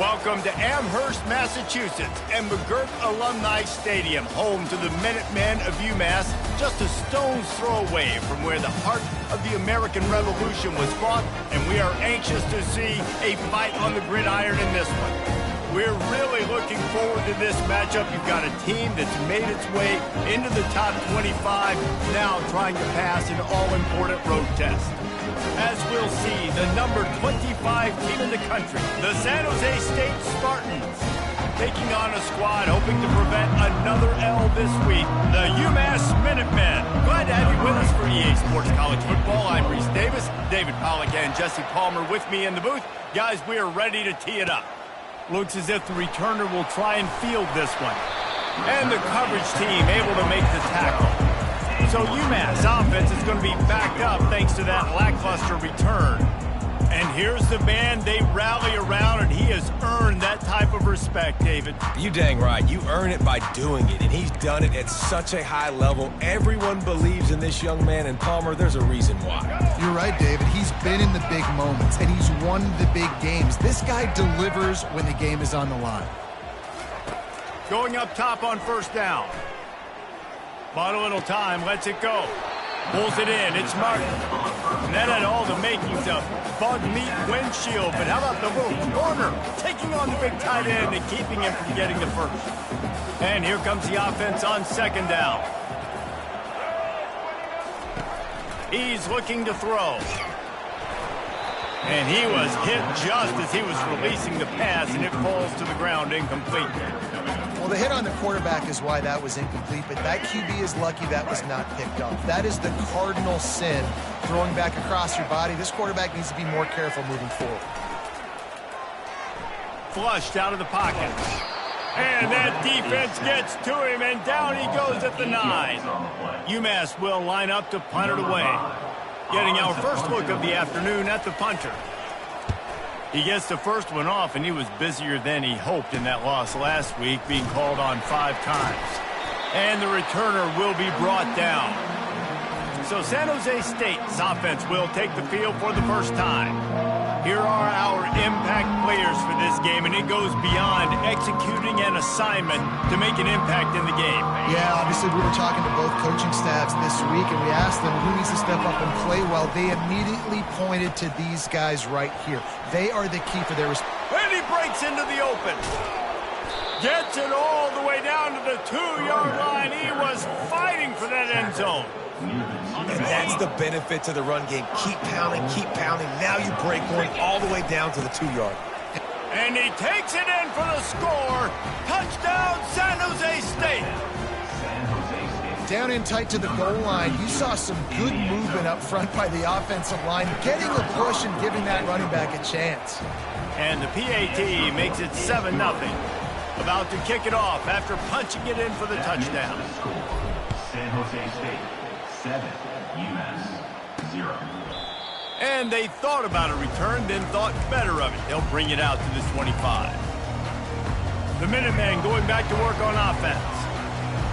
Welcome to Amherst, Massachusetts, and McGirt Alumni Stadium, home to the Minutemen of UMass, just a stone's throw away from where the heart of the American Revolution was fought, and we are anxious to see a fight on the gridiron in this one. We're really looking forward to this matchup. You've got a team that's made its way into the top 25, now trying to pass an all-important road test. As we'll see, the number 25 team in the country, the San Jose State Spartans, taking on a squad hoping to prevent another L this week, the UMass Minutemen. Glad to have you with us for EA Sports College Football. I'm Reese Davis, David Pollack and Jesse Palmer with me in the booth. Guys, we are ready to tee it up. Looks as if the returner will try and field this one. And the coverage team able to make the tackle. So UMass offense is going to be backed up thanks to that lackluster return. And here's the man they rally around, and he has earned that type of respect, David. You dang right. You earn it by doing it, and he's done it at such a high level. Everyone believes in this young man, and Palmer, there's a reason why. You're right, David. He's been in the big moments, and he's won the big games. This guy delivers when the game is on the line. Going up top on first down. Bought a little time, lets it go. Pulls it in, it's Martin. And that had all the makings of bug meat windshield, but how about the little corner taking on the big tight end and keeping him from getting the first. And here comes the offense on second down. He's looking to throw. And he was hit just as he was releasing the pass, and it falls to the ground incomplete. Well, the hit on the quarterback is why that was incomplete, but that QB is lucky that was not picked off. That is the cardinal sin, throwing back across your body. This quarterback needs to be more careful moving forward. Flushed out of the pocket. And that defense gets to him, and down he goes at the 9. UMass will line up to punt it away. Getting our first look of the afternoon at the punter. He gets the first one off, and he was busier than he hoped in that loss last week, being called on 5 times. And the returner will be brought down. So San Jose State's offense will take the field for the first time. Here are our impact players for this game, and it goes beyond executing an assignment to make an impact in the game. Yeah, obviously we were talking to both coaching staffs this week, and we asked them who needs to step up and play well. They immediately pointed to these guys right here. They are the key for their response. And he breaks into the open. Gets it all the way down to the 2-yard line. He was fighting for that end zone. And that's the benefit to the run game. Keep pounding, keep pounding. Now you break going all the way down to the 2-yard. And he takes it in for the score. Touchdown, San Jose State. Down in tight to the goal line, you saw some good movement up front by the offensive line, getting a push and giving that running back a chance. And the PAT makes it 7-0. About to kick it off after punching it in for the touchdown. San Jose State 7, UMass 0. And they thought about a return, then thought better of it. They'll bring it out to the 25. The Minutemen going back to work on offense.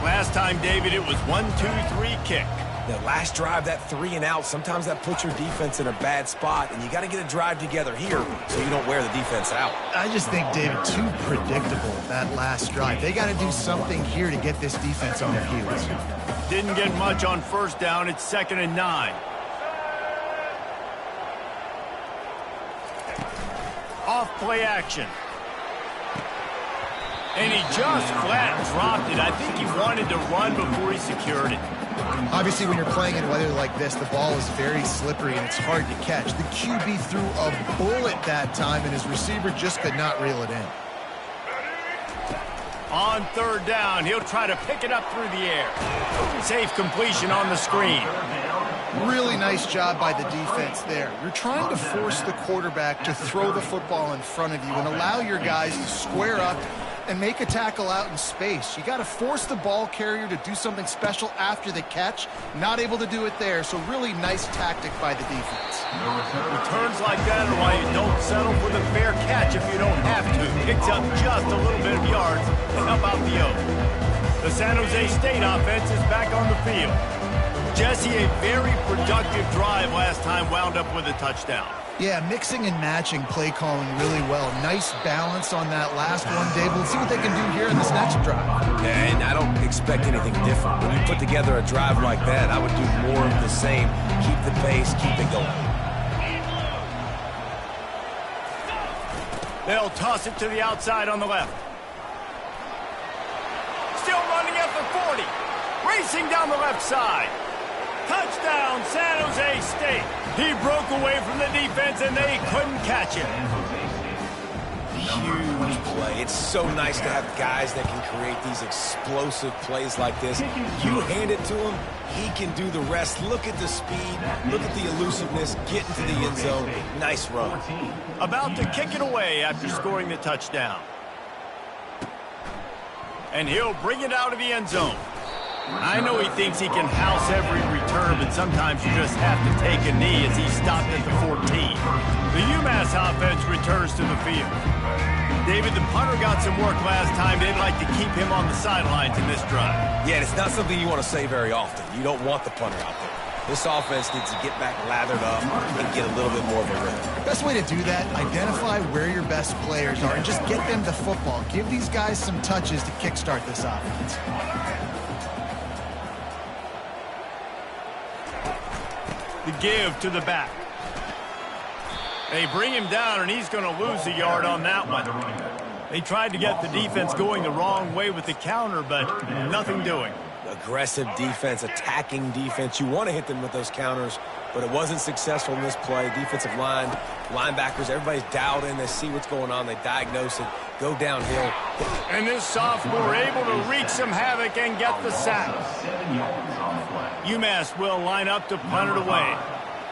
Last time, David, it was 1-2-3 kick. That last drive, that 3 and out, sometimes that puts your defense in a bad spot, and you got to get a drive together here so you don't wear the defense out. I just think, David, too predictable, that last drive. They got to do something here to get this defense on their heels. Didn't get much on first down. It's 2nd and 9. Off play action. And he just flat dropped it. I think he wanted to run before he secured it. Obviously, when you're playing in weather like this, the ball is very slippery and it's hard to catch. The QB threw a bullet that time, and his receiver just could not reel it in. On 3rd down, he'll try to pick it up through the air. Safe completion on the screen. Really nice job by the defense there. You're trying to force the quarterback to throw the football in front of you and allow your guys to square up and make a tackle out in space. You got to force the ball carrier to do something special after the catch. Not able to do it there, so really nice tactic by the defense. Returns like that are why you don't settle for the fair catch if you don't have to. Picks up just a little bit of yards to help out the O. The San Jose State offense is back on the field. Jesse, a very productive drive last time wound up with a touchdown. Yeah, mixing and matching play calling really well. Nice balance on that last one, Dave. We'll see what they can do here in this next drive. And I don't expect anything different. When you put together a drive like that, I would do more of the same. Keep the pace, keep it going. They'll toss it to the outside on the left. Still running at the 40. Racing down the left side. Touchdown, San Jose State. He broke away from the defense, and they couldn't catch him. Huge play. It's so nice to have guys that can create these explosive plays like this. You hand it to him, he can do the rest. Look at the speed. Look at the elusiveness. Get into the end zone. Nice run. About to kick it away after scoring the touchdown. And he'll bring it out of the end zone. I know he thinks he can house every return, but sometimes you just have to take a knee as he stopped at the 14. The UMass offense returns to the field. David, the punter got some work last time. They'd like to keep him on the sidelines in this drive. Yeah, it's not something you want to say very often. You don't want the punter out there. This offense needs to get back lathered up and get a little bit more of a rhythm. Best way to do that, identify where your best players are and just get them the football. Give these guys some touches to kickstart this offense. The give to the back. They bring him down, and he's going to lose a yard on that one. They tried to get the defense going the wrong way with the counter, but nothing doing. Aggressive defense, attacking defense. You want to hit them with those counters, but it wasn't successful in this play. Defensive line, linebackers, everybody's dialed in. They see what's going on. They diagnose it, go downhill. And this sophomore able to wreak some havoc and get the sack. UMass will line up to punt it away.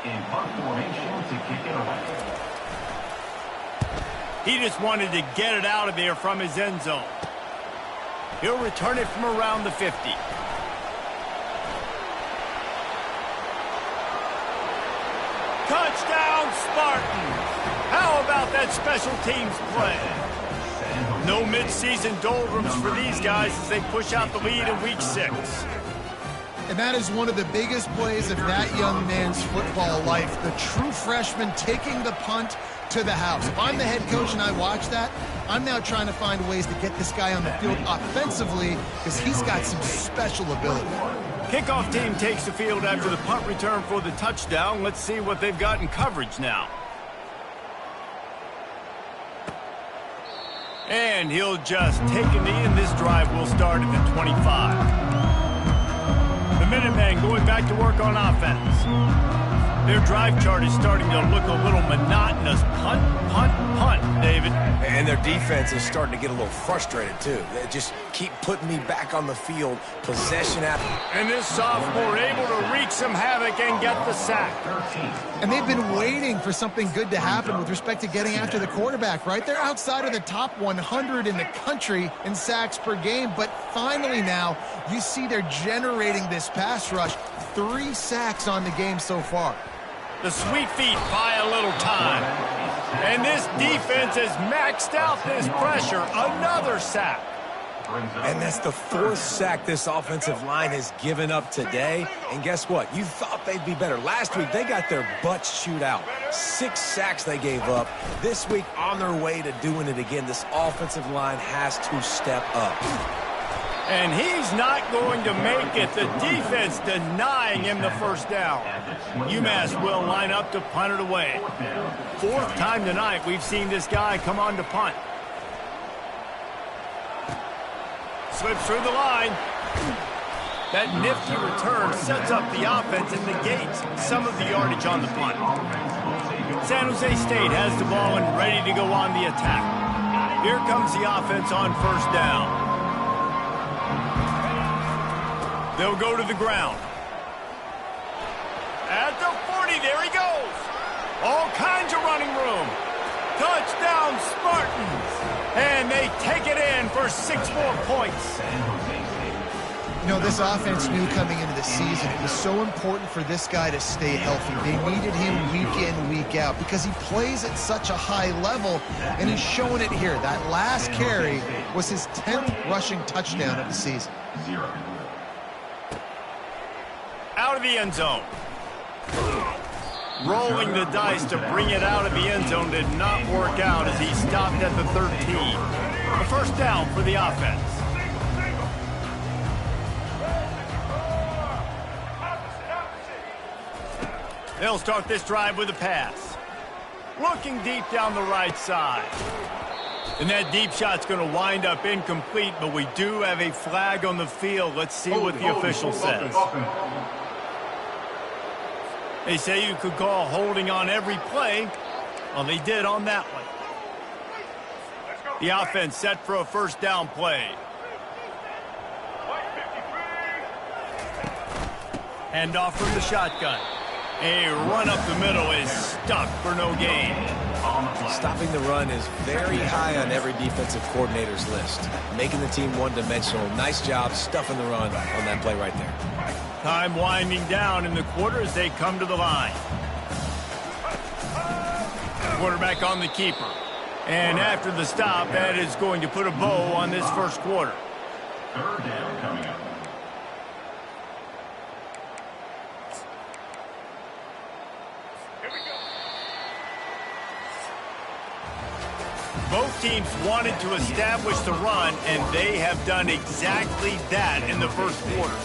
In punt formation to kick it away. He just wanted to get it out of there from his end zone. He'll return it from around the 50. Touchdown, Spartans! How about that special teams play? No mid-season doldrums for these guys as they push out the lead in Week 6. And that is one of the biggest plays of that young man's football life. The true freshman taking the punt to the house. If I'm the head coach and I watch that, I'm now trying to find ways to get this guy on the field offensively because he's got some special ability. Kickoff team takes the field after the punt return for the touchdown. Let's see what they've got in coverage now. And he'll just take a knee, and this drive will start at the 25. The Minutemen going back to work on offense. Their drive chart is starting to look a little monotonous. Punt, punt, punt, David. And their defense is starting to get a little frustrated, too. They just keep putting me back on the field, possession after. And this sophomore able to wreak some havoc and get the sack. And they've been waiting for something good to happen with respect to getting after the quarterback, right? They're outside of the top 100 in the country in sacks per game, but finally now you see they're generating this pass rush. 3 sacks on the game so far. The Sweet Feet buy a little time. And this defense has maxed out this pressure. Another sack. And that's the 4th sack this offensive line has given up today. And guess what? You thought they'd be better. Last week, they got their butts chewed out. 6 sacks they gave up. This week, on their way to doing it again, this offensive line has to step up. And he's not going to make it. The defense denying him the first down. UMass will line up to punt it away. 4th time tonight we've seen this guy come on to punt. Slips through the line. That nifty return sets up the offense and negates some of the yardage on the punt. San Jose State has the ball and ready to go on the attack. Here comes the offense on first down. They'll go to the ground. At the 40, there he goes. All kinds of running room. Touchdown, Spartans. And they take it in for 6 more points. You know, this offense knew coming into the season it was so important for this guy to stay healthy. They needed him week in, week out because he plays at such a high level, and he's showing it here. That last carry was his 10th rushing touchdown of the season. Out of the end zone. Rolling the dice to bring it out of the end zone did not work out as he stopped at the 13. A first down for the offense. They'll start this drive with a pass. Looking deep down the right side. And that deep shot's going to wind up incomplete, but we do have a flag on the field. Let's see what the official says. They say you could call holding on every play. Well, they did on that one. The offense set for a first down play. Hand off from the shotgun. A run up the middle is stuck for no gain. Stopping the run is very high on every defensive coordinator's list. Making the team one-dimensional. Nice job stuffing the run on that play right there. Time winding down in the quarter as they come to the line. Quarterback on the keeper. And after the stop, that is going to put a bow on this first quarter. Third down coming up. Both teams wanted to establish the run, and they have done exactly that in the first quarter.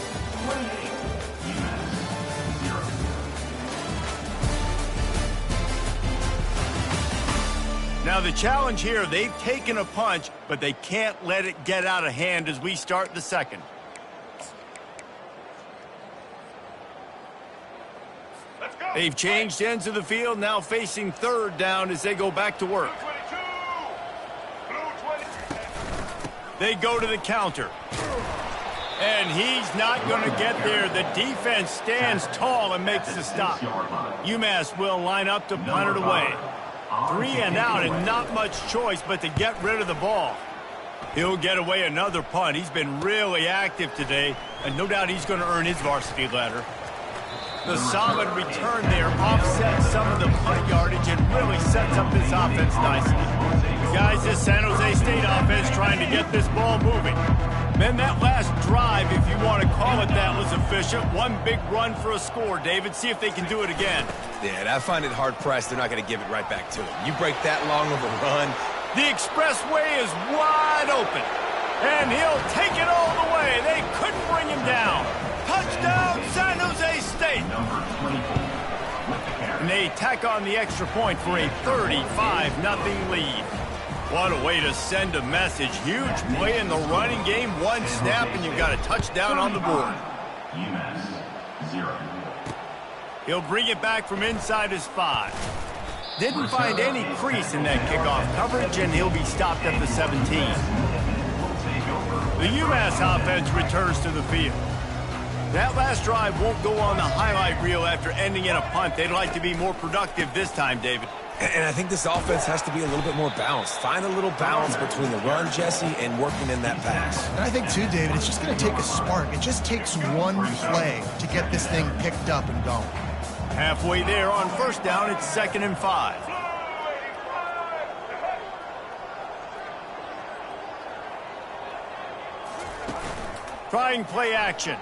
Now the challenge here, they've taken a punch, but they can't let it get out of hand as we start the second. They've changed ends of the field, now facing third down as they go back to work. They go to the counter. And he's not going to get there. The defense stands tall and makes the stop. UMass will line up to punt it away. 3 and out and not much choice but to get rid of the ball. He'll get away another punt. He's been really active today, and no doubt he's going to earn his varsity letter. The solid return there offsets some of the punt yardage and really sets up this offense nicely. Guys, this San Jose State offense trying to get this ball moving. Then that last drive, if you want to call it that, was efficient. One big run for a score, David. See if they can do it again. Yeah, and I find it hard-pressed. They're not going to give it right back to him. You break that long of a run. The expressway is wide open. And he'll take it all the way. They couldn't bring him down. Touchdown, San Jose State. And they tack on the extra point for a 35-0 lead. What a way to send a message. Huge play in the running game. One snap, and you've got a touchdown on the board. UMass 0. He'll bring it back from inside his 5. Didn't find any crease in that kickoff coverage, and he'll be stopped at the 17. The UMass offense returns to the field. That last drive won't go on the highlight reel after ending in a punt. They'd like to be more productive this time, David. And I think this offense has to be a little bit more balanced. Find a little balance between the run, Jesse, and working in that pass. And I think, too, David, it's just going to take a spark. It just takes one play to get this thing picked up and going. Halfway there on first down, it's 2nd and 5. Trying play action.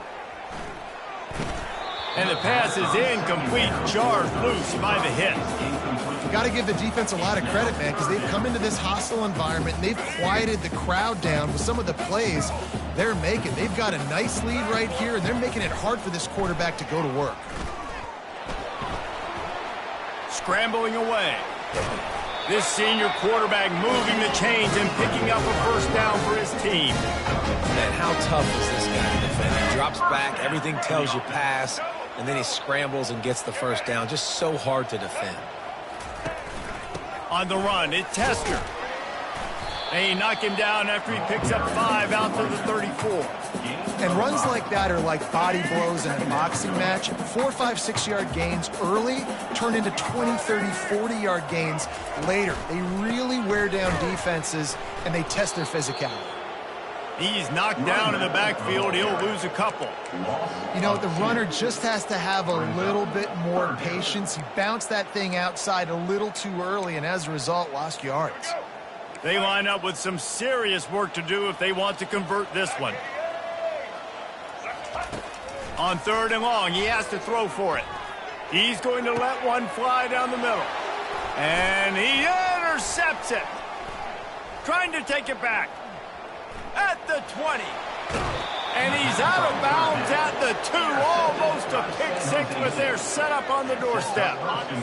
And the pass is incomplete, jarred loose by the hit. You got to give the defense a lot of credit, man, because they've come into this hostile environment and they've quieted the crowd down with some of the plays they're making. They've got a nice lead right here, and they're making it hard for this quarterback to go to work. Scrambling away. This senior quarterback moving the chains and picking up a first down for his team. Man, how tough is this guy to defend? He drops back, everything tells you pass, and then he scrambles and gets the first down. Just so hard to defend. On the run, it's Tester. They knock him down after he picks up 5 out to the 34. And runs like that are like body blows in a boxing match. 4, 5, 6-yard gains early turn into 20, 30, 40-yard gains later. They really wear down defenses, and they test their physicality. He's knocked down in the backfield. He'll lose a couple. You know, the runner just has to have a little bit more patience. He bounced that thing outside a little too early, and as a result, lost yards. They line up with some serious work to do if they want to convert this one. On 3rd and long, he has to throw for it. He's going to let one fly down the middle. And he intercepts it. Trying to take it back. At the 20. And he's out of bounds at the 2. Almost a pick six with their setup on the doorstep.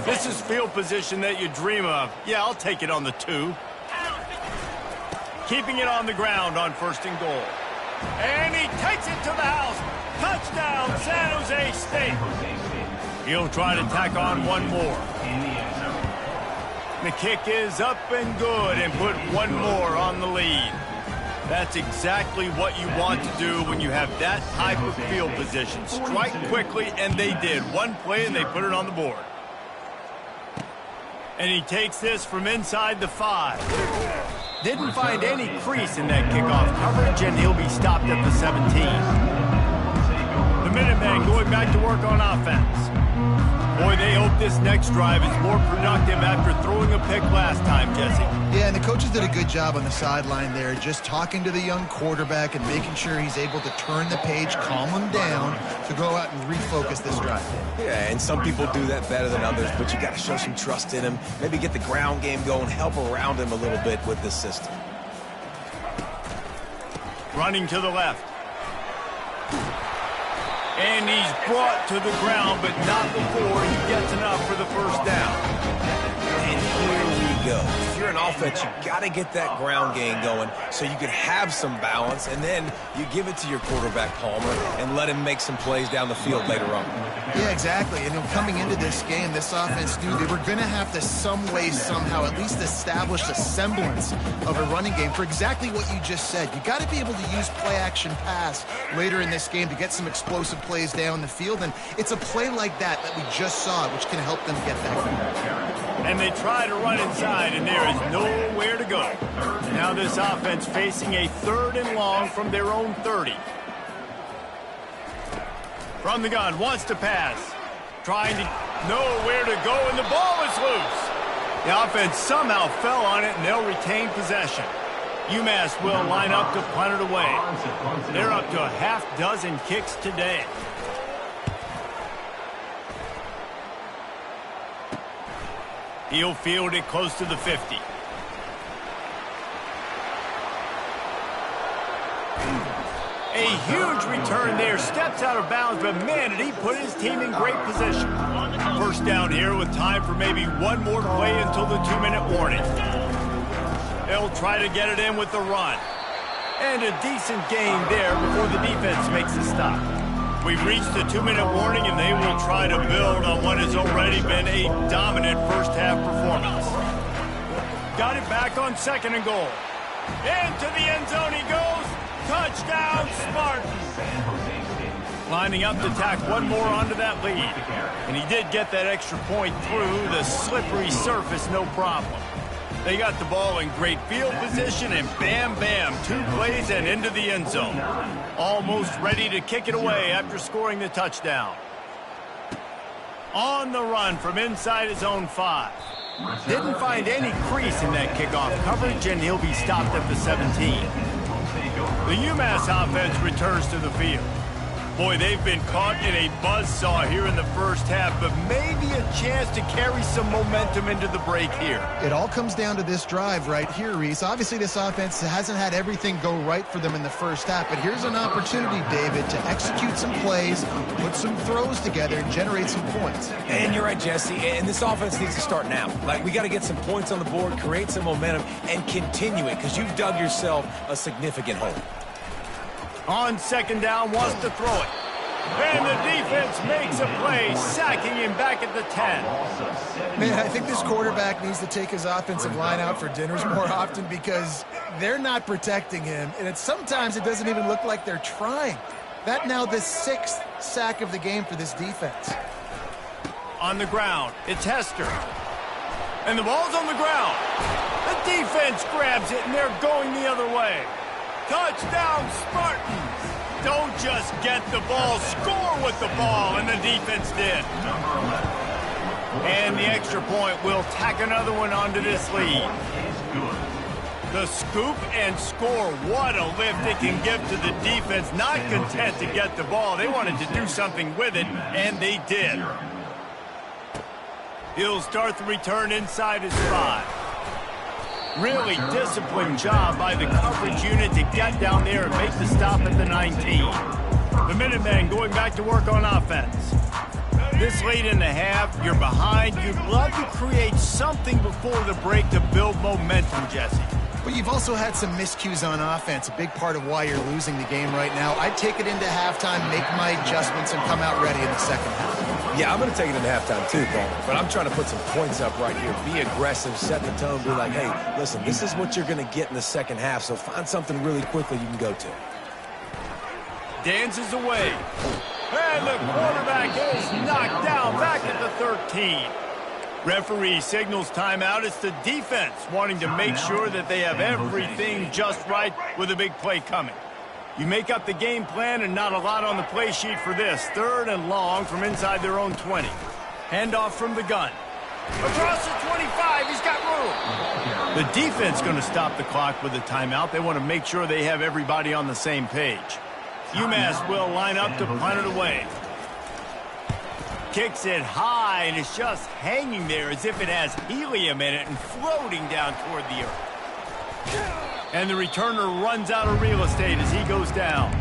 This is field position that you dream of. Yeah, I'll take it on the 2. Keeping it on the ground on 1st and goal. And he takes it to the house. Touchdown, San Jose State. He'll try to tack on one more. The kick is up and good and put one more on the lead. That's exactly what you want to do when you have that type of field position. Strike quickly, and they did. One play, and they put it on the board. And he takes this from inside the 5. Didn't find any crease in that kickoff coverage, and he'll be stopped at the 17. The Minutemen going back to work on offense. Boy, they hope this next drive is more productive after throwing a pick last time, Jesse. Yeah, and the coaches did a good job on the sideline there, just talking to the young quarterback and making sure he's able to turn the page, calm him down, to go out and refocus this drive. Yeah, and some people do that better than others, but you got to show some trust in him. Maybe get the ground game going, help around him a little bit with this system. Running to the left. And he's brought to the ground, but not before he gets enough for the first down. And here we go. If you're an offense, you got to get that ground game going so you can have some balance, and then you give it to your quarterback, Palmer, and let him make some plays down the field later on. Yeah, exactly. And coming into this game, this offense knew they were going to have to some way, somehow, at least establish a semblance of a running game for exactly what you just said. You got to be able to use play-action pass later in this game to get some explosive plays down the field, and it's a play like that we just saw, which can help them get that going. And they try to run inside, and there is nowhere to go. Now this offense facing a 3rd and long from their own 30. From the gun, wants to pass. Trying to know where to go, and the ball is loose. The offense somehow fell on it, and they'll retain possession. UMass will line up to punt it away. They're up to a half-dozen kicks today. He'll field it close to the 50. A huge return there. Steps out of bounds, but man, did he put his team in great position. First down here with time for maybe one more play until the 2-minute warning. They'll try to get it in with the run. And a decent gain there before the defense makes the stop. We've reached the 2-minute warning, and they will try to build on what has already been a dominant first-half performance. Got it back on 2nd and goal. Into the end zone he goes. Touchdown, Spartans. Lining up to tack one more onto that lead. And he did get that extra point through the slippery surface, no problem. They got the ball in great field position, and bam, bam, 2 plays and into the end zone. Almost ready to kick it away after scoring the touchdown. On the run from inside his own 5. Didn't find any crease in that kickoff coverage, and he'll be stopped at the 17. The UMass offense returns to the field. Boy, they've been caught in a buzzsaw here in the first half, but maybe a chance to carry some momentum into the break here. It all comes down to this drive right here, Reese. Obviously, this offense hasn't had everything go right for them in the first half, but here's an opportunity, David, to execute some plays, put some throws together, and generate some points. And you're right, Jesse, and this offense needs to start now. Like, we got to get some points on the board, create some momentum, and continue it, because you've dug yourself a significant hole. On 2nd down, wants to throw it. And the defense makes a play, sacking him back at the 10. Man, I think this quarterback needs to take his offensive line out for dinners more often because they're not protecting him. And sometimes it doesn't even look like they're trying. That now the 6th sack of the game for this defense. On the ground, it's Hester. And the ball's on the ground. The defense grabs it, and they're going the other way. Touchdown, Spartans! Don't just get the ball, score with the ball, and the defense did. And the extra point will tack another one onto this lead. The scoop and score, what a lift it can give to the defense. Not content to get the ball, they wanted to do something with it, and they did. He'll start the return inside his 5. Really disciplined job by the coverage unit to get down there and make the stop at the 19. The Minutemen going back to work on offense. This late in the half, you're behind. You'd love to create something before the break to build momentum, Jesse. But you've also had some miscues on offense, a big part of why you're losing the game right now. I'd take it into halftime, make my adjustments, and come out ready in the second half. Yeah, I'm going to take it into halftime too, Paul. But I'm trying to put some points up right here. Be aggressive, set the tone, be like, hey, listen, this is what you're going to get in the second half, so find something really quickly you can go to. Dances away. And the quarterback is knocked down back at the 13. Referee signals timeout. It's the defense wanting to make sure that they have everything just right with a big play coming. You make up the game plan and not a lot on the play sheet for this. 3rd and long from inside their own 20. Handoff from the gun. Across the 25, he's got room. The defense going to stop the clock with a timeout. They want to make sure they have everybody on the same page. UMass will line up to punt it away. Kicks it high, and it's just hanging there as if it has helium in it and floating down toward the earth. And the returner runs out of real estate as he goes down.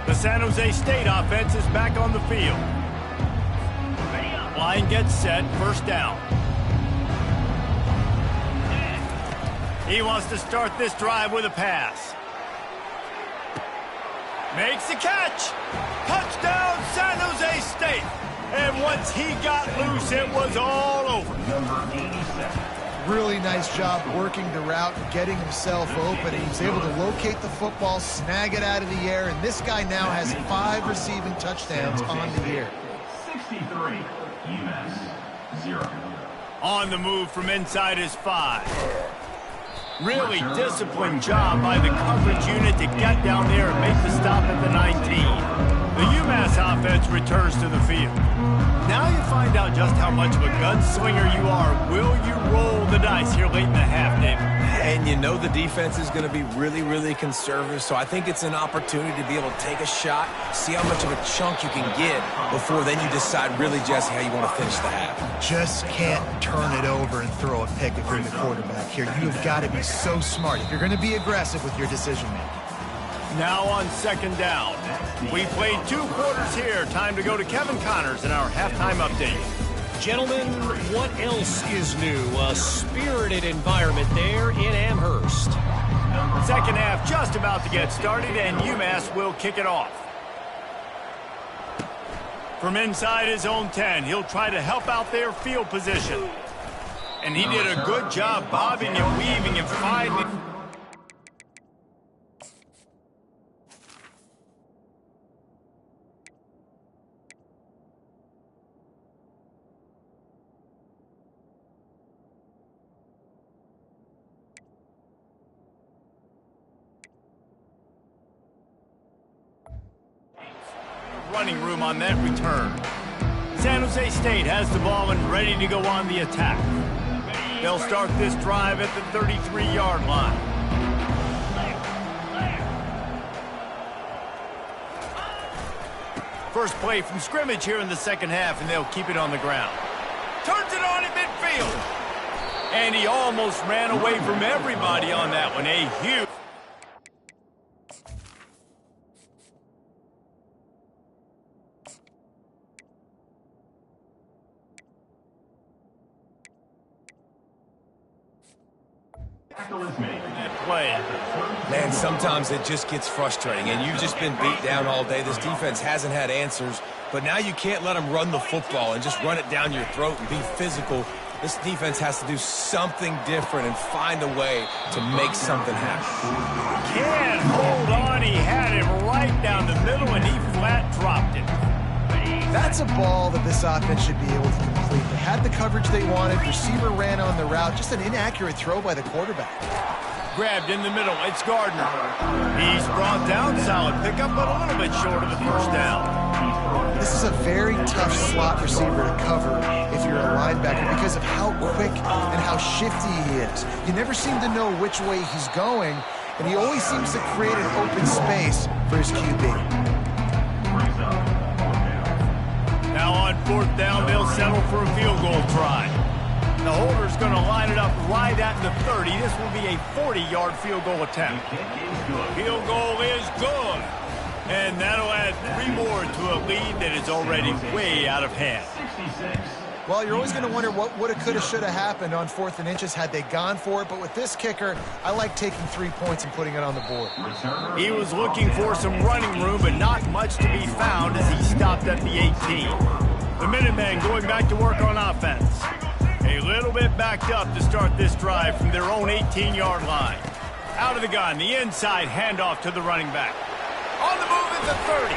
The San Jose State offense is back on the field. Line gets set, 1st down. He wants to start this drive with a pass. Makes the catch. Touchdown, San Jose State. And once he got loose, it was all over. Number 87. Really nice job working the route and getting himself open. He was able to locate the football, snag it out of the air, and this guy now has 5 receiving touchdowns on the year. 63. UMass 0. On the move from inside his 5. Really disciplined job by the coverage unit to get down there and make the stop at the 19. The UMass offense returns to the field. Now you find out just how much of a gunslinger you are. Will you roll the dice here late in the half, David? And you know the defense is going to be really, really conservative, so I think it's an opportunity to be able to take a shot, see how much of a chunk you can get before then you decide really, Jesse, how you want to finish the half. Just can't turn it over and throw a pick if you're the quarterback here. You've got to be so smart if you're going to be aggressive with your decision-making. Now on 2nd down. We played 2 quarters here. Time to go to Kevin Connors in our halftime update. Gentlemen, what else is new? A spirited environment there in Amherst. Second half just about to get started, and UMass will kick it off. From inside his own 10, he'll try to help out their field position. And he did a good job bobbing and weaving and finding. Running room on that return. San Jose State has the ball and ready to go on the attack. They'll start this drive at the 33-yard line. First play from scrimmage here in the second half, and they'll keep it on the ground. Turns it on at midfield. And he almost ran away from everybody on that one. A huge... play. Man, sometimes it just gets frustrating, and you've just been beat down all day. This defense hasn't had answers, but now you can't let them run the football and just run it down your throat and be physical. This defense has to do something different and find a way to make something happen. Can't hold on. He had him right down the middle, and he flat dropped it. That's a ball that this offense should be able to complete. They had the coverage they wanted. Receiver ran on the route. Just an inaccurate throw by the quarterback. Grabbed in the middle. It's Gardner. He's brought down. Solid pickup, but a little bit short of the first down. This is a very tough slot receiver to cover if you're a linebacker because of how quick and how shifty he is. You never seem to know which way he's going, and he always seems to create an open space for his QB. Now Now on 4th down, they'll settle for a field goal try. The holder's going to line it up right at the 30. This will be a 40-yard field goal attempt. Field goal is good. And that'll add 3 more to a lead that is already way out of hand. Well, you're always going to wonder what woulda, coulda, shoulda happened on 4th and inches had they gone for it. But with this kicker, I like taking 3 points and putting it on the board. He was looking for some running room, but not much to be found as he stopped at the 18. The Minutemen going back to work on offense. A little bit backed up to start this drive from their own 18-yard line. Out of the gun, the inside handoff to the running back. On the move at the 30.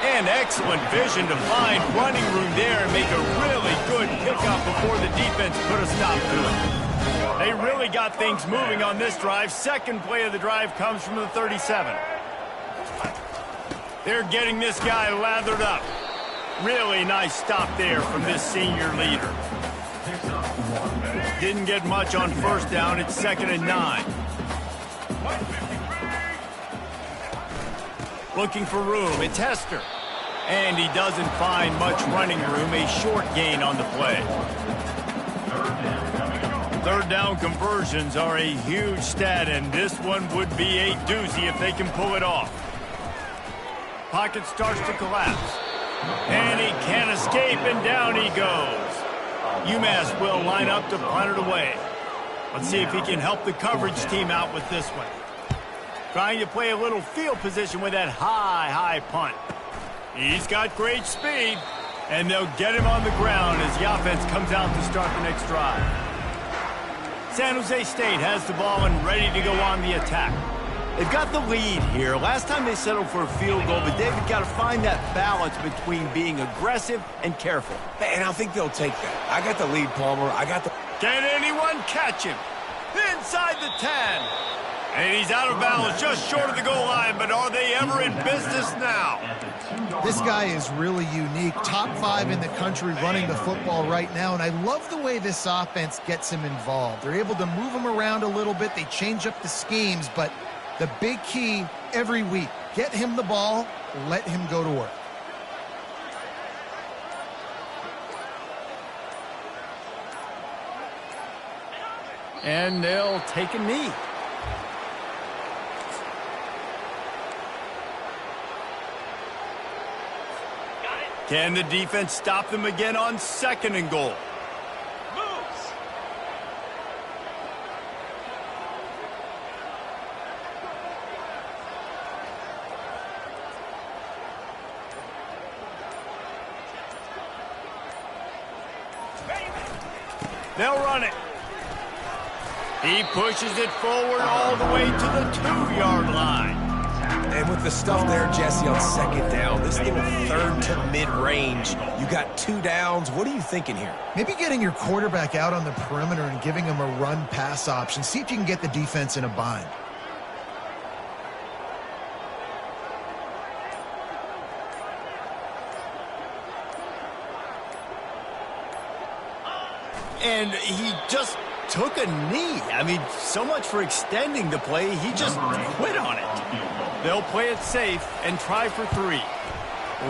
And excellent vision to find running room there and make a really good pickup before the defense put a stop to it. They really got things moving on this drive. Second play of the drive comes from the 37. They're getting this guy lathered up. Really nice stop there from this senior leader. Didn't get much on 1st down. It's 2nd and 9. Looking for room. It's Hester. And he doesn't find much running room. A short gain on the play. 3rd down conversions are a huge stat, and this one would be a doozy if they can pull it off. Pocket starts to collapse. And he can't escape, and down he goes. UMass will line up to punt it away. Let's see if he can help the coverage team out with this one. Trying to play a little field position with that high punt. He's got great speed, and they'll get him on the ground as the offense comes out to start the next drive. San Jose State has the ball and ready to go on the attack. They've got the lead here. Last time they settled for a field goal, but David got to find that balance between being aggressive and careful. And I think they'll take that. I got the lead, Palmer. I got the... Can anyone catch him? Inside the 10. And he's out of bounds just short of the goal line, but are they ever in business now? This guy is really unique. Top 5 in the country running the football right now, and I love the way this offense gets him involved. They're able to move him around a little bit. They change up the schemes, but the big key every week, get him the ball, let him go to work. And they'll take a knee. Can the defense stop them again on 2nd and goal? Moves. They'll run it. He pushes it forward all the way to the 2-yard line. And with the stuff there, Jesse, on 2nd down, this little 3rd to mid-range, you got 2 downs. What are you thinking here? Maybe getting your quarterback out on the perimeter and giving him a run-pass option. See if you can get the defense in a bind. And he just took a knee. I mean, so much for extending the play. He just quit on it. They'll play it safe and try for 3.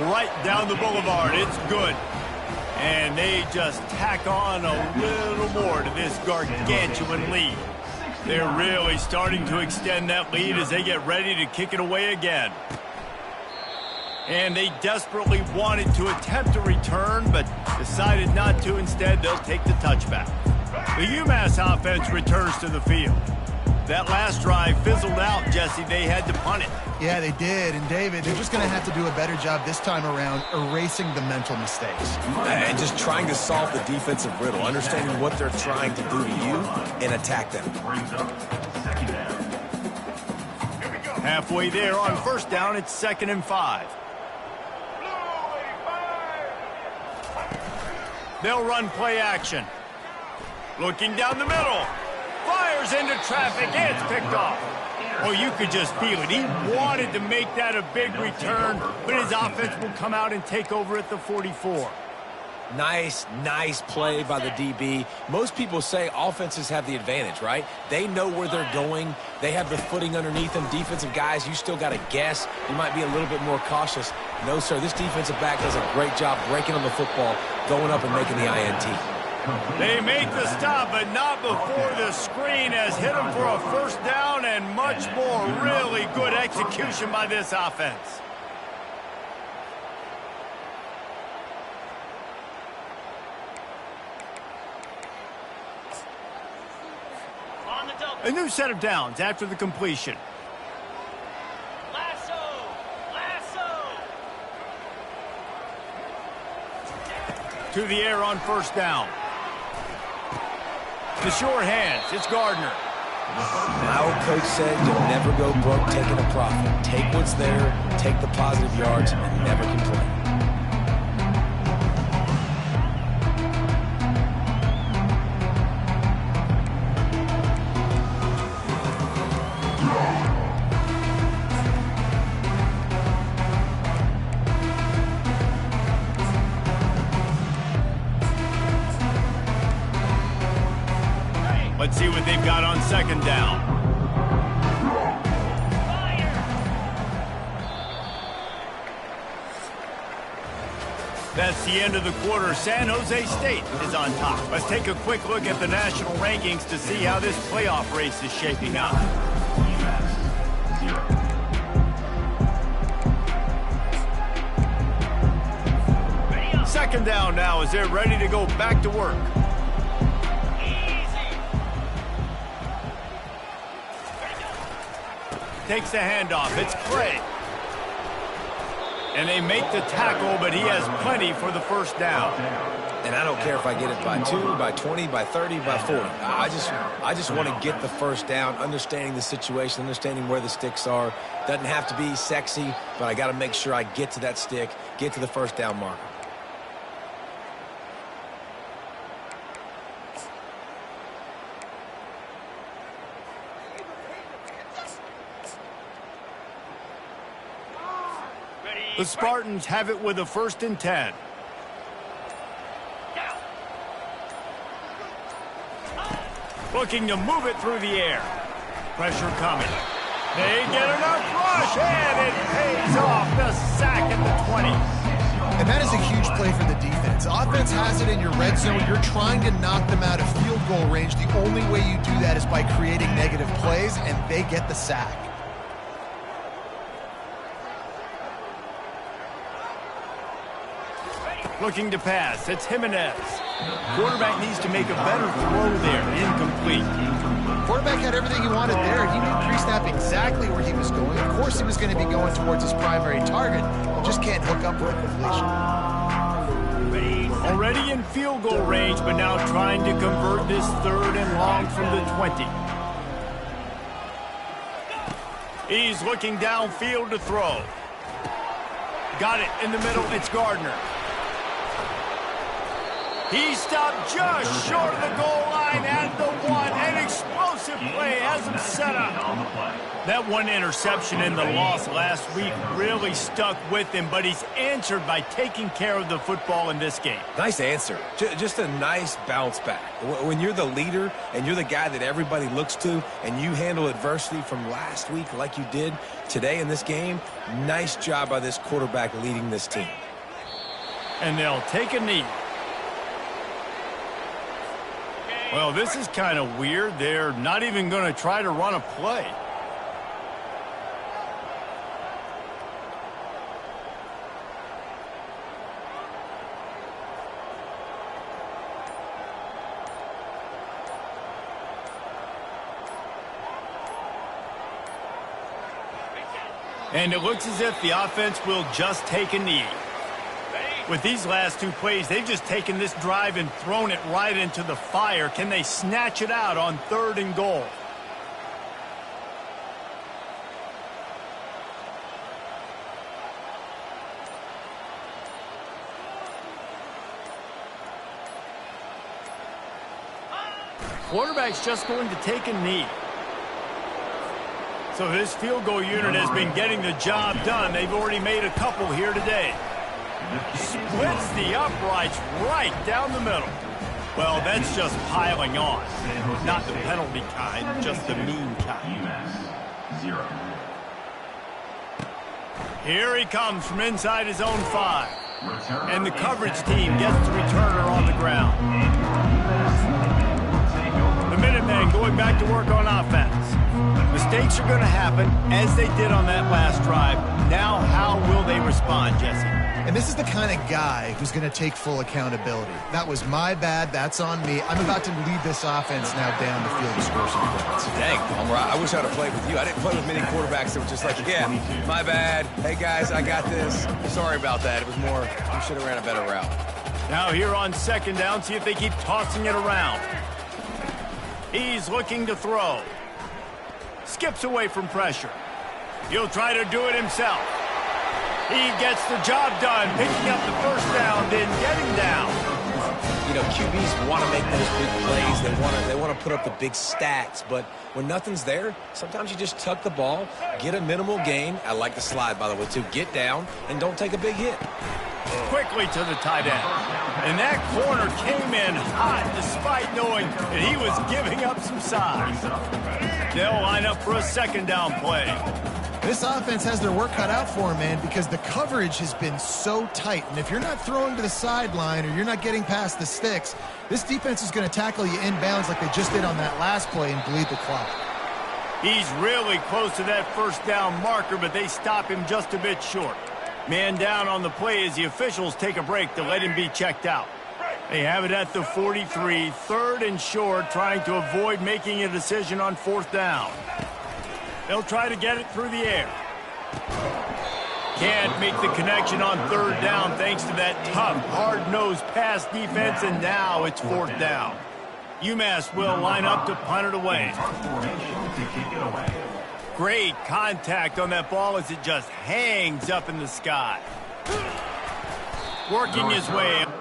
Right down the boulevard. It's good. And they just tack on a little more to this gargantuan lead. They're really starting to extend that lead as they get ready to kick it away again. And they desperately wanted to attempt a return, but decided not to. Instead, they'll take the touchback. The UMass offense returns to the field. That last drive fizzled out, Jesse. They had to punt it. Yeah, they did. And, David, they're just going to have to do a better job this time around erasing the mental mistakes. And just trying to solve the defensive riddle, understanding what they're trying to do to you and attack them. Halfway there on 1st down, it's 2nd and 5. They'll run play action. Looking down the middle. Fires into traffic, and it's picked off. Oh, you could just feel it. He wanted to make that a big return, but his offense will come out and take over at the 44. Nice play by the DB. Most people say offenses have the advantage, right? They know where they're going. They have the footing underneath them. Defensive guys, you still got to guess. You might be a little bit more cautious. No, sir, this defensive back does a great job breaking on the football, going up and making the INT. They make the stop, but not before the screen has hit them for a first down and much more. Really good execution by this offense. A new set of downs after the completion. Lasso! To the air on first down. The short hands, it's Gardner. My old coach said you'll never go broke taking a profit. Take what's there, take the positive yards, and never complain. Let's see what they've got on second down. That's the end of the quarter. San Jose State is on top. Let's take a quick look at the national rankings to see how this playoff race is shaping up. Second down now as they're ready to go back to work. Takes the handoff. It's Clay. And they make the tackle, but he has plenty for the first down. And I don't care if I get it by 2, by 20, by 30, by 40. I just want to get the first down, understanding the situation, understanding where the sticks are. Doesn't have to be sexy, but I got to make sure I get to that stick, get to the first down marker. The Spartans have it with a 1st and 10. Looking to move it through the air. Pressure coming. They get enough rush, and it pays off. The sack at the 20. And that is a huge play for the defense. Offense has it in your red zone. You're trying to knock them out of field goal range. The only way you do that is by creating negative plays, and they get the sack. Looking to pass. It's Jimenez. Quarterback needs to make a better throw there. Incomplete. Quarterback had everything he wanted there. He knew pre-snap exactly where he was going. Of course he was going to be going towards his primary target. Just can't hook up with the completion. Already in field goal range, but now trying to convert this 3rd and long from the 20. He's looking downfield to throw. Got it in the middle. It's Gardner. He stopped just short of the goal line at the 1. An explosive play has him set up. That one interception in the loss last week really stuck with him, but he's answered by taking care of the football in this game. Nice answer. Just a nice bounce back. When you're the leader and you're the guy that everybody looks to and you handle adversity from last week like you did today in this game, nice job by this quarterback leading this team. And they'll take a knee. Well, this is kind of weird. They're not even going to try to run a play. And it looks as if the offense will just take a knee. With these last 2 plays, they've just taken this drive and thrown it right into the fire. Can they snatch it out on 3rd and goal? Quarterback's just going to take a knee. So this field goal unit has been getting the job done. They've already made a couple here today. Splits the uprights right down the middle. Well, that's just piling on. Not the penalty kind, just the mean kind. UMass 0. Here he comes from inside his own 5. And the coverage team gets the returner on the ground. The Minutemen going back to work on offense. Mistakes are going to happen, as they did on that last drive. Now, how will they respond, Jesse? And this is the kind of guy who's going to take full accountability. That was my bad. That's on me. I'm about to lead this offense now down the field to score some points. Dang, Palmer, I wish I'd have played with you. I didn't play with many quarterbacks that were just like, yeah, my bad. Hey, guys, I got this. Sorry about that. It was more, you should have ran a better route. Now here on second down, see if they keep tossing it around. He's looking to throw. Skips away from pressure. He'll try to do it himself. He gets the job done, picking up the first down, then getting down. You know, QBs want to make those big plays. They want to put up the big stats. But when nothing's there, sometimes you just tuck the ball, get a minimal gain. I like the slide, by the way, too. Get down and don't take a big hit. Quickly to the tight end. And that corner came in hot despite knowing that he was giving up some size. They'll line up for a second down play. This offense has their work cut out for them, man, because the coverage has been so tight. And if you're not throwing to the sideline or you're not getting past the sticks, this defense is going to tackle you inbounds like they just did on that last play and bleed the clock. He's really close to that first down marker, but they stop him just a bit short. Man down on the play as the officials take a break to let him be checked out. They have it at the 43, 3rd and short, trying to avoid making a decision on 4th down. They'll try to get it through the air. Can't make the connection on 3rd down thanks to that tough, hard-nosed pass defense, and now it's 4th down. UMass will line up to punt it away. Great contact on that ball as it just hangs up in the sky. Working his way up.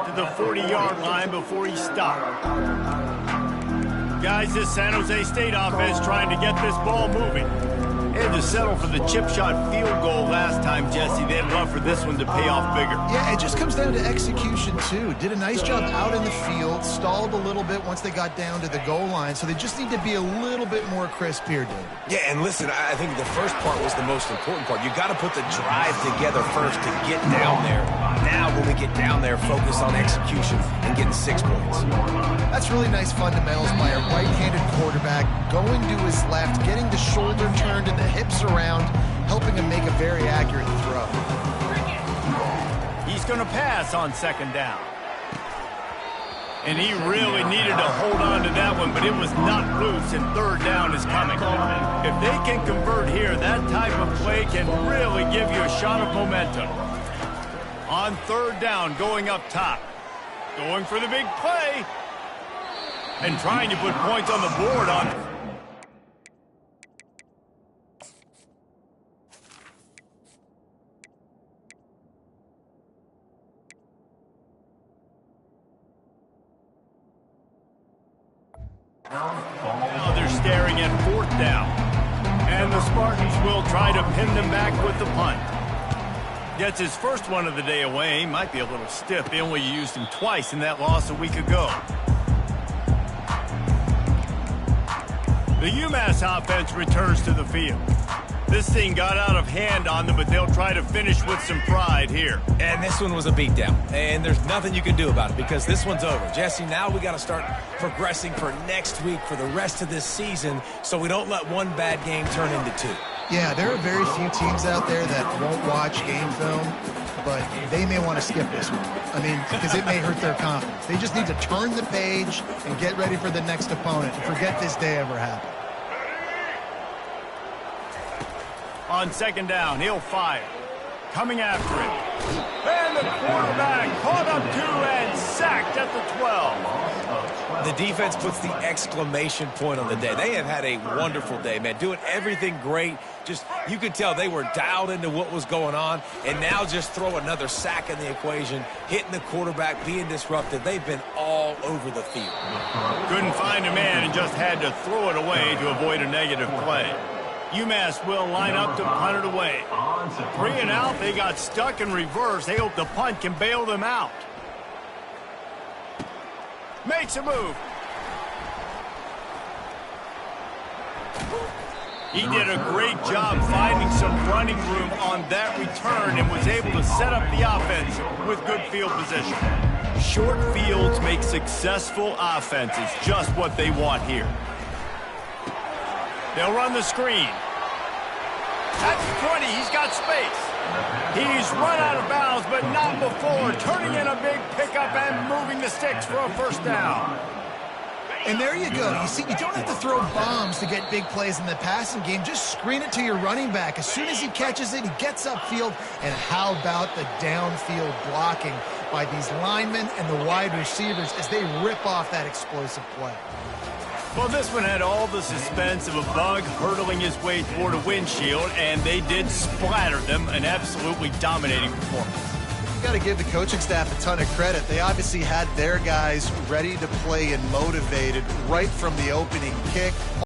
To the 40-yard line before he stopped. Guys, this San Jose State offense trying to get this ball moving. They had to settle for the chip shot field goal last time, Jesse. They'd love for this one to pay off bigger. Yeah, it just comes down to execution, too. Did a nice job out in the field, stalled a little bit once they got down to the goal line, so they just need to be a little bit more crisp here, David. Yeah, and listen, I think the first part was the most important part. You got to put the drive together first to get down there. Now, when we get down there, focus on execution and getting 6 points. That's really nice fundamentals by a right-handed quarterback, going to his left, getting the shoulder turned and the hips around, helping him make a very accurate throw. He's going to pass on 2nd down. And he really needed to hold on to that one, but it was not loose, and 3rd down is coming. If they can convert here, that type of play can really give you a shot of momentum. On 3rd down, going up top. Going for the big play. And trying to put points on the board on... Now they're staring at 4th down. And the Spartans will try to pin them back with the punt. Gets his first one of the day away. Might be a little stiff. They only used him twice in that loss a week ago. The UMass offense returns to the field. This thing got out of hand on them, but they'll try to finish with some pride here. And this one was a beatdown. And there's nothing you can do about it because this one's over. Jesse, now we got to start progressing for next week for the rest of this season so we don't let one bad game turn into 2. Yeah, there are very few teams out there that won't watch game film, but they may want to skip this one. I mean, because it may hurt their confidence. They just need to turn the page and get ready for the next opponent and forget this day ever happened. On 2nd down, he'll fire. coming after him. And the quarterback caught up to and sacked at the 12. The defense puts the exclamation point on the day. They have had a wonderful day, man. Doing everything great. Just, you could tell they were dialed into what was going on. And now just throw another sack in the equation, hitting the quarterback, being disruptive. They've been all over the field. Couldn't find a man and just had to throw it away to avoid a negative play. UMass will line up to punt it away. 3 and out, they got stuck in reverse. They hope the punt can bail them out. Makes a move. He did a great job finding some running room on that return and was able to set up the offense with good field position. Short fields make successful offenses, just what they want here. They'll run the screen. At the 20, he's got space. He's run out of bounds, but not before turning in a big pickup and moving the sticks for a first down. And there you go. You see, you don't have to throw bombs to get big plays in the passing game. Just screen it to your running back. As soon as he catches it, he gets upfield. And how about the downfield blocking by these linemen and the wide receivers as they rip off that explosive play? Well, this one had all the suspense of a bug hurtling his way toward a windshield, and they did splatter them. An absolutely dominating performance. You got to give the coaching staff a ton of credit. They obviously had their guys ready to play and motivated right from the opening kick.